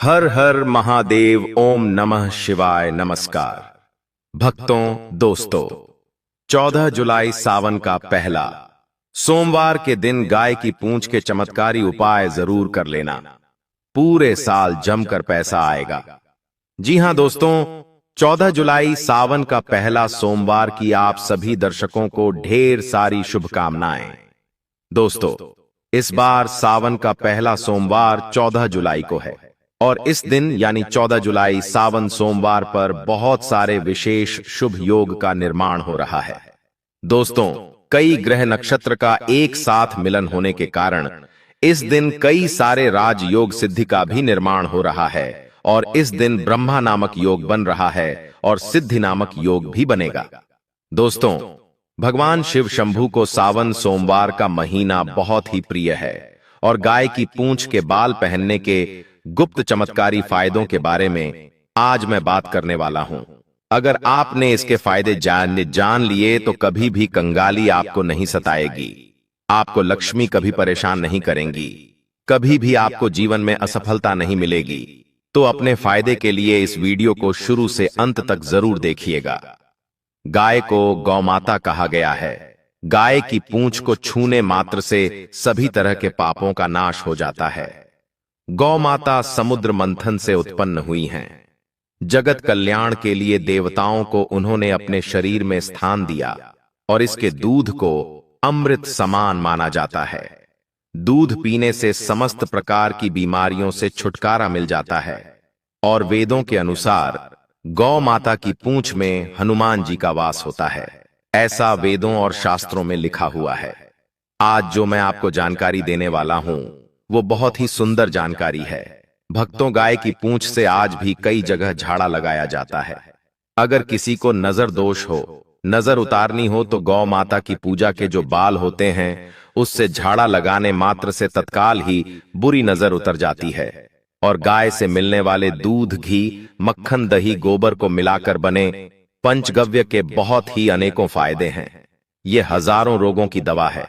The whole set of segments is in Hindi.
हर हर महादेव, ओम नमः शिवाय, नमस्कार। भक्तों, दोस्तों, 14 जुलाई सावन का पहला सोमवार के दिन गाय की पूंछ के चमत्कारी उपाय जरूर कर लेना। पूरे साल जमकर पैसा आएगा। जी हां दोस्तों, 14 जुलाई सावन का पहला सोमवार की आप सभी दर्शकों को ढेर सारी शुभकामनाएं। दोस्तों, इस बार सावन का पहला सोमवार 14 जुलाई को है और इस दिन यानी 14 जुलाई सावन सोमवार पर बहुत सारे विशेष शुभ योग का निर्माण हो रहा है। दोस्तों, कई ग्रह नक्षत्र का एक साथ मिलन होने के कारण इस दिन कई सारे राजयोग सिद्धि का भी निर्माण हो रहा है और इस दिन ब्रह्मा नामक योग बन रहा है और सिद्धि नामक योग भी बनेगा। दोस्तों, भगवान शिव शंभू को सावन सोमवार का महीना बहुत ही प्रिय है और गाय की पूंछ के बाल पहनने के गुप्त चमत्कारी फायदों के बारे में आज मैं बात करने वाला हूं। अगर आपने इसके फायदे जान लिए तो कभी भी कंगाली आपको नहीं सताएगी, आपको लक्ष्मी कभी परेशान नहीं करेंगी, कभी भी आपको जीवन में असफलता नहीं मिलेगी। तो अपने फायदे के लिए इस वीडियो को शुरू से अंत तक जरूर देखिएगा। गाय को गौमाता कहा गया है। गाय की पूंछ को छूने मात्र से सभी तरह के पापों का नाश हो जाता है। गौ माता समुद्र मंथन से उत्पन्न हुई हैं। जगत कल्याण के लिए देवताओं को उन्होंने अपने शरीर में स्थान दिया और इसके दूध को अमृत समान माना जाता है। दूध पीने से समस्त प्रकार की बीमारियों से छुटकारा मिल जाता है और वेदों के अनुसार गौ माता की पूंछ में हनुमान जी का वास होता है, ऐसा वेदों और शास्त्रों में लिखा हुआ है। आज जो मैं आपको जानकारी देने वाला हूं वो बहुत ही सुंदर जानकारी है। भक्तों, गाय की पूंछ से आज भी कई जगह झाड़ा लगाया जाता है। अगर किसी को नजर दोष हो, नजर उतारनी हो तो गौ माता की पूजा के जो बाल होते हैं उससे झाड़ा लगाने मात्र से तत्काल ही बुरी नजर उतर जाती है और गाय से मिलने वाले दूध, घी, मक्खन, दही, गोबर को मिलाकर बने पंचगव्य के बहुत ही अनेकों फायदे हैं। ये हजारों रोगों की दवा है।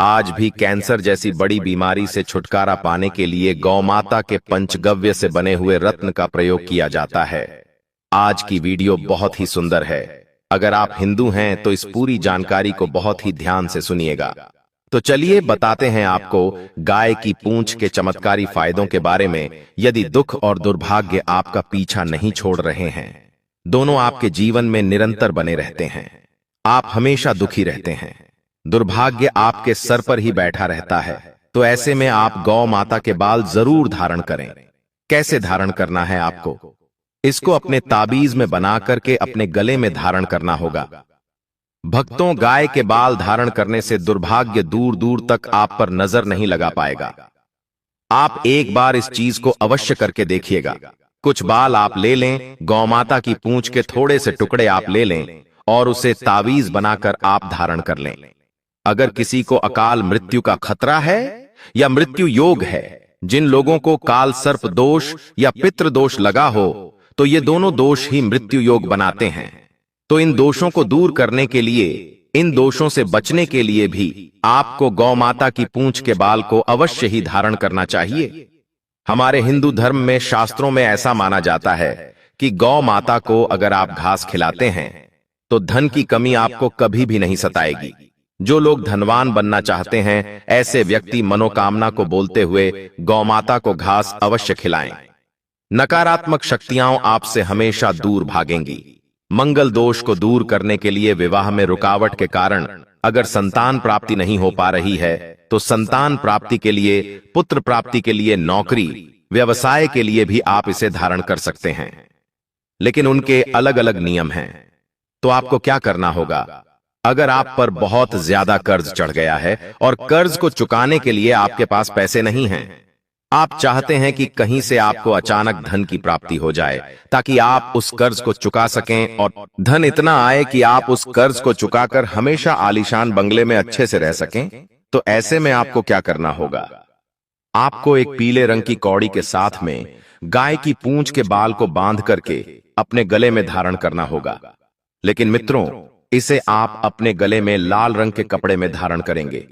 आज भी कैंसर जैसी बड़ी बीमारी से छुटकारा पाने के लिए गौमाता के पंचगव्य से बने हुए रत्न का प्रयोग किया जाता है। आज की वीडियो बहुत ही सुंदर है। अगर आप हिंदू हैं तो इस पूरी जानकारी को बहुत ही ध्यान से सुनिएगा। तो चलिए बताते हैं आपको गाय की पूंछ के चमत्कारी फायदों के बारे में। यदि दुख और दुर्भाग्य आपका पीछा नहीं छोड़ रहे हैं, दोनों आपके जीवन में निरंतर बने रहते हैं, आप हमेशा दुखी रहते हैं, दुर्भाग्य आपके सर पर ही बैठा रहता है, तो ऐसे में आप गौ माता के बाल जरूर धारण करें। कैसे धारण करना है आपको? इसको अपने ताबीज में बना करके अपने गले में धारण करना होगा। भक्तों, गाय के बाल धारण करने से दुर्भाग्य दूर दूर तक आप पर नजर नहीं लगा पाएगा। आप एक बार इस चीज को अवश्य करके देखिएगा। कुछ बाल आप ले लें, गौ माता की पूंछ के थोड़े से टुकड़े आप ले लें और उसे ताबीज बनाकर आप धारण कर लें। अगर किसी को अकाल मृत्यु का खतरा है या मृत्यु योग है, जिन लोगों को काल सर्प दोष या पितृ दोष लगा हो, तो ये दोनों दोष ही मृत्यु योग बनाते हैं। तो इन दोषों को दूर करने के लिए, इन दोषों से बचने के लिए भी आपको गौ माता की पूंछ के बाल को अवश्य ही धारण करना चाहिए। हमारे हिंदू धर्म में, शास्त्रों में ऐसा माना जाता है कि गौ माता को अगर आप घास खिलाते हैं तो धन की कमी आपको कभी भी नहीं सताएगी। जो लोग धनवान बनना चाहते हैं, ऐसे व्यक्ति मनोकामना को बोलते हुए गौ माता को घास अवश्य खिलाएं। नकारात्मक शक्तियां आपसे हमेशा दूर भागेंगी। मंगल दोष को दूर करने के लिए विवाह में रुकावट के कारण अगर संतान प्राप्ति नहीं हो पा रही है, तो संतान प्राप्ति के लिए, पुत्र प्राप्ति के लिए, नौकरी, व्यवसाय के लिए भी आप इसे धारण कर सकते हैं। लेकिन उनके अलग अलग नियम हैं। तो आपको क्या करना होगा? अगर आप पर बहुत ज्यादा कर्ज चढ़ गया है और कर्ज को चुकाने के लिए आपके पास पैसे नहीं हैं, आप चाहते हैं कि कहीं से आपको अचानक धन की प्राप्ति हो जाए ताकि आप उस कर्ज को चुका सकें और धन इतना आए कि आप उस कर्ज को चुकाकर हमेशा आलीशान बंगले में अच्छे से रह सकें, तो ऐसे में आपको क्या करना होगा? आपको एक पीले रंग की कौड़ी के साथ में गाय की पूंछ के बाल को बांध करके अपने गले में धारण करना होगा। लेकिन मित्रों, इसे आप अपने गले में लाल रंग के कपड़े में धारण करेंगे।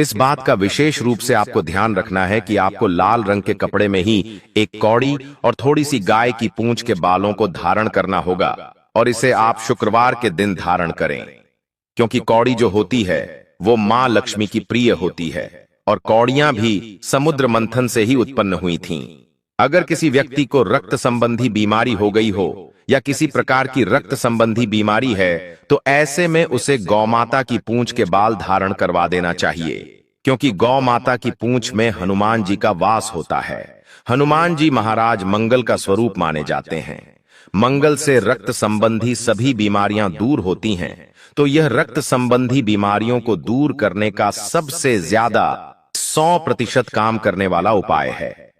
इस बात का विशेष रूप से आपको ध्यान रखना है कि आपको लाल रंग के कपड़े में ही एक कौड़ी और थोड़ी सी गाय की पूंछ के बालों को धारण करना होगा, और इसे आप शुक्रवार के दिन धारण करें, क्योंकि कौड़ी जो होती है वो मां लक्ष्मी की प्रिय होती है, और कौड़ियां भी समुद्र मंथन से ही उत्पन्न हुई थीं। अगर किसी व्यक्ति को रक्त संबंधी बीमारी हो गई हो या किसी प्रकार की रक्त संबंधी बीमारी है, तो ऐसे में उसे गौ माता की पूंछ के बाल धारण करवा देना चाहिए, क्योंकि गौ माता की पूंछ में हनुमान जी का वास होता है। हनुमान जी महाराज मंगल का स्वरूप माने जाते हैं। मंगल से रक्त संबंधी सभी बीमारियां दूर होती हैं, तो यह रक्त संबंधी बीमारियों को दूर करने का सबसे ज्यादा 100% काम करने वाला उपाय है।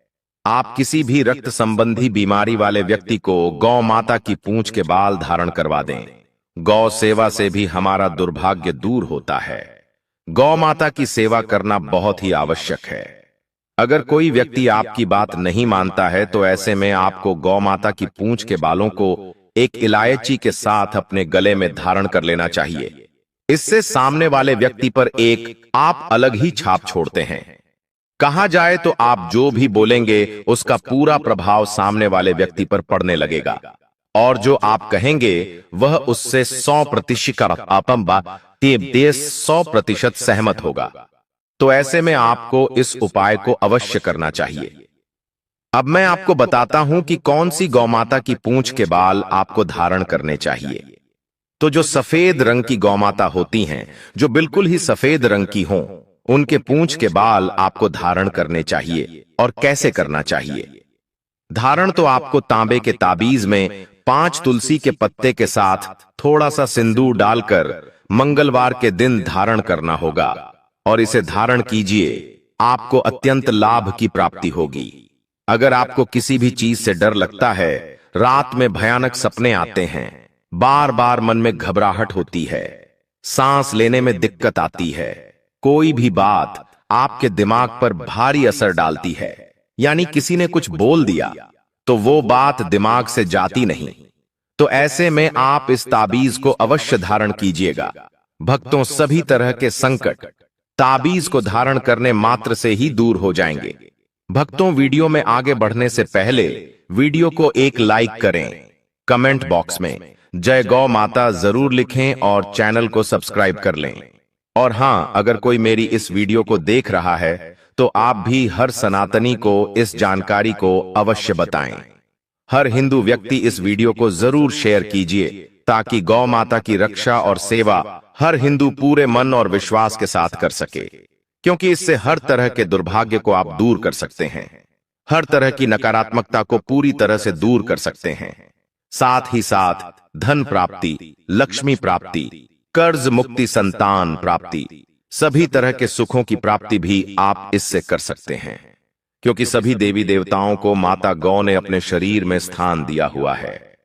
आप किसी भी रक्त संबंधी बीमारी वाले व्यक्ति को गौ माता की पूंछ के बाल धारण करवा दें। गौ सेवा से भी हमारा दुर्भाग्य दूर होता है। गौ माता की सेवा करना बहुत ही आवश्यक है। अगर कोई व्यक्ति आपकी बात नहीं मानता है, तो ऐसे में आपको गौ माता की पूंछ के बालों को एक इलायची के साथ अपने गले में धारण कर लेना चाहिए। इससे सामने वाले व्यक्ति पर एक आप अलग ही छाप छोड़ते हैं। कहा जाए तो आप जो भी बोलेंगे उसका पूरा प्रभाव सामने वाले व्यक्ति पर पड़ने लगेगा, और जो आप कहेंगे वह उससे 100% सहमत होगा। तो ऐसे में आपको इस उपाय को अवश्य करना चाहिए। अब मैं आपको बताता हूं कि कौन सी गौमाता की पूंछ के बाल आपको धारण करने चाहिए। तो जो सफेद रंग की गौमाता होती हैं, जो बिल्कुल ही सफेद रंग की हों, उनके पूंछ के बाल आपको धारण करने चाहिए। और कैसे करना चाहिए? धारण तो आपको तांबे के ताबीज में 5 तुलसी के पत्ते के साथ थोड़ा सा सिंदूर डालकर मंगलवार के दिन धारण करना होगा, और इसे धारण कीजिए। आपको अत्यंत लाभ की प्राप्ति होगी। अगर आपको किसी भी चीज से डर लगता है, रात में भयानक सपने आते हैं, बार बार मन में घबराहट होती है, सांस लेने में दिक्कत आती है, कोई भी बात आपके दिमाग पर भारी असर डालती है, यानी किसी ने कुछ बोल दिया तो वो बात दिमाग से जाती नहीं, तो ऐसे में आप इस ताबीज को अवश्य धारण कीजिएगा। भक्तों, सभी तरह के संकट ताबीज को धारण करने मात्र से ही दूर हो जाएंगे। भक्तों, वीडियो में आगे बढ़ने से पहले वीडियो को एक लाइक करें, कमेंट बॉक्स में जय गौ माता जरूर लिखें और चैनल को सब्सक्राइब कर लें। और हां, अगर कोई मेरी इस वीडियो को देख रहा है तो आप भी हर सनातनी को इस जानकारी को अवश्य बताएं। हर हिंदू व्यक्ति इस वीडियो को जरूर शेयर कीजिए, ताकि गौ माता की रक्षा और सेवा हर हिंदू पूरे मन और विश्वास के साथ कर सके, क्योंकि इससे हर तरह के दुर्भाग्य को आप दूर कर सकते हैं, हर तरह की नकारात्मकता को पूरी तरह से दूर कर सकते हैं। साथ ही साथ धन प्राप्ति, लक्ष्मी प्राप्ति, कर्ज मुक्ति, संतान प्राप्ति, सभी तरह के सुखों की प्राप्ति भी आप इससे कर सकते हैं, क्योंकि सभी देवी देवताओं को माता गौ ने अपने शरीर में स्थान दिया हुआ है।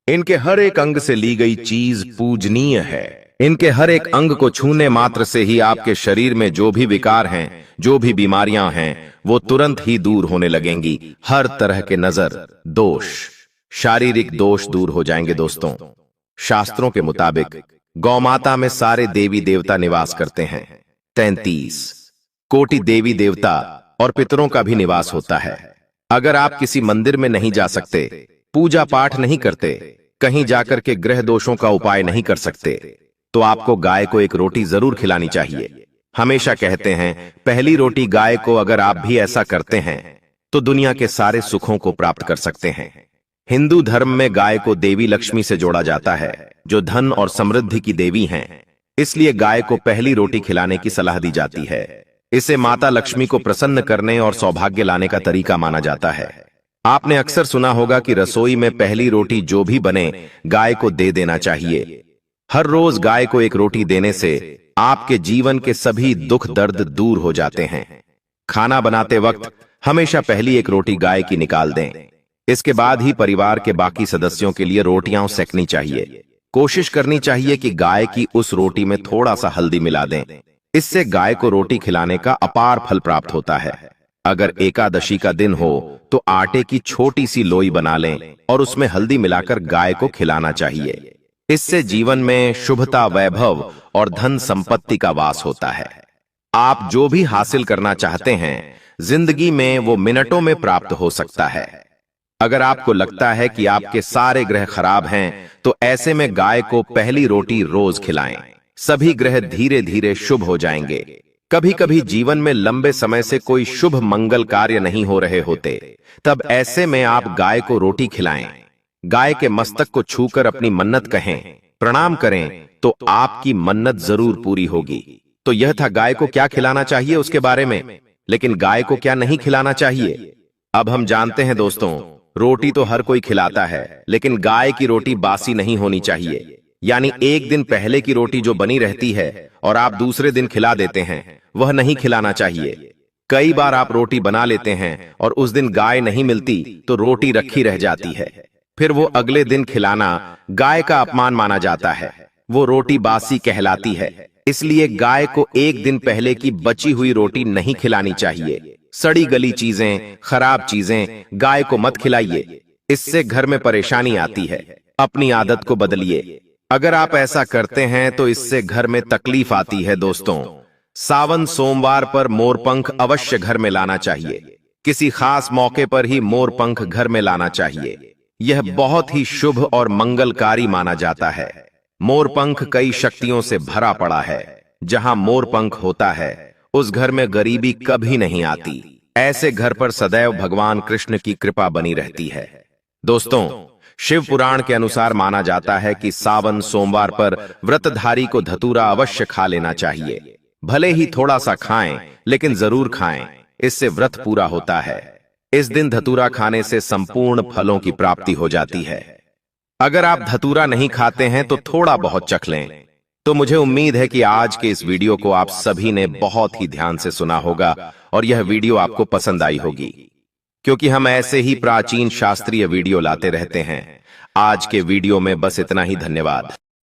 इनके हर एक अंग से ली गई चीज पूजनीय है। इनके हर एक अंग को छूने मात्र से ही आपके शरीर में जो भी विकार हैं, जो भी बीमारियां हैं, वो तुरंत ही दूर होने लगेंगी। हर तरह के नजर दोष, शारीरिक दोष दूर हो जाएंगे। दोस्तों, शास्त्रों के मुताबिक गौमाता में सारे देवी देवता निवास करते हैं। 33 कोटि देवी देवता और पितरों का भी निवास होता है। अगर आप किसी मंदिर में नहीं जा सकते, पूजा पाठ नहीं करते, कहीं जाकर के ग्रह दोषों का उपाय नहीं कर सकते, तो आपको गाय को एक रोटी जरूर खिलानी चाहिए। हमेशा कहते हैं, पहली रोटी गाय को अगर आप भी ऐसा करते हैं तो दुनिया के सारे सुखों को प्राप्त कर सकते हैं। हिंदू धर्म में गाय को देवी लक्ष्मी से जोड़ा जाता है, जो धन और समृद्धि की देवी हैं। इसलिए गाय को पहली रोटी खिलाने की सलाह दी जाती है। इसे माता लक्ष्मी को प्रसन्न करने और सौभाग्य लाने का तरीका माना जाता है। आपने अक्सर सुना होगा कि रसोई में पहली रोटी जो भी बने, गाय को दे देना चाहिए। हर रोज गाय को एक रोटी देने से आपके जीवन के सभी दुख दर्द दूर हो जाते हैं। खाना बनाते वक्त हमेशा पहली एक रोटी गाय की निकाल दें। इसके बाद ही परिवार के बाकी सदस्यों के लिए रोटियां सेकनी चाहिए। कोशिश करनी चाहिए कि गाय की उस रोटी में थोड़ा सा हल्दी मिला दें। इससे गाय को रोटी खिलाने का अपार फल प्राप्त होता है। अगर एकादशी का दिन हो तो आटे की छोटी सी लोई बना लें और उसमें हल्दी मिलाकर गाय को खिलाना चाहिए। इससे जीवन में शुभता, वैभव और धन संपत्ति का वास होता है। आप जो भी हासिल करना चाहते हैं जिंदगी में वो मिनटों में प्राप्त हो सकता है। अगर आपको लगता है कि आपके सारे ग्रह खराब हैं, तो ऐसे में गाय को पहली रोटी रोज खिलाएं। सभी ग्रह धीरे धीरे शुभ हो जाएंगे। कभी कभी जीवन में लंबे समय से कोई शुभ मंगल कार्य नहीं हो रहे होते, तब ऐसे में आप गाय को रोटी खिलाएं। गाय के मस्तक को छूकर अपनी मन्नत कहें, प्रणाम करें, तो आपकी मन्नत जरूर पूरी होगी। तो यह था गाय को क्या खिलाना चाहिए उसके बारे में, लेकिन गाय को क्या नहीं खिलाना चाहिए। अब हम जानते हैं दोस्तों, रोटी तो हर कोई खिलाता है, लेकिन गाय की रोटी बासी नहीं होनी चाहिए। यानी एक दिन पहले की रोटी जो बनी रहती है और आप दूसरे दिन खिला देते हैं, वह नहीं खिलाना चाहिए। कई बार आप रोटी बना लेते हैं और उस दिन गाय नहीं मिलती तो रोटी रखी रह जाती है, फिर वो अगले दिन खिलाना गाय का अपमान माना जाता है, वो रोटी बासी कहलाती है। इसलिए गाय को एक दिन पहले की बची हुई रोटी नहीं खिलानी चाहिए। सड़ी गली चीजें, खराब चीजें गाय को मत खिलाइए, इससे घर में परेशानी आती है। अपनी आदत को बदलिए। अगर आप ऐसा करते हैं तो इससे घर में तकलीफ आती है। दोस्तों, सावन सोमवार पर मोरपंख अवश्य घर में लाना चाहिए। किसी खास मौके पर ही मोरपंख घर में लाना चाहिए। यह बहुत ही शुभ और मंगलकारी माना जाता है। मोरपंख कई शक्तियों से भरा पड़ा है। जहां मोरपंख होता है उस घर में गरीबी कभी नहीं आती। ऐसे घर पर सदैव भगवान कृष्ण की कृपा बनी रहती है। दोस्तों, शिव पुराण के अनुसार माना जाता है कि सावन सोमवार पर व्रतधारी को धतूरा अवश्य खा लेना चाहिए। भले ही थोड़ा सा खाएं, लेकिन जरूर खाएं, इससे व्रत पूरा होता है। इस दिन धतूरा खाने से संपूर्ण फलों की प्राप्ति हो जाती है। अगर आप धतूरा नहीं खाते हैं तो थोड़ा बहुत चख लें। तो मुझे उम्मीद है कि आज के इस वीडियो को आप सभी ने बहुत ही ध्यान से सुना होगा और यह वीडियो आपको पसंद आई होगी, क्योंकि हम ऐसे ही प्राचीन शास्त्रीय वीडियो लाते रहते हैं। आज के वीडियो में बस इतना ही। धन्यवाद।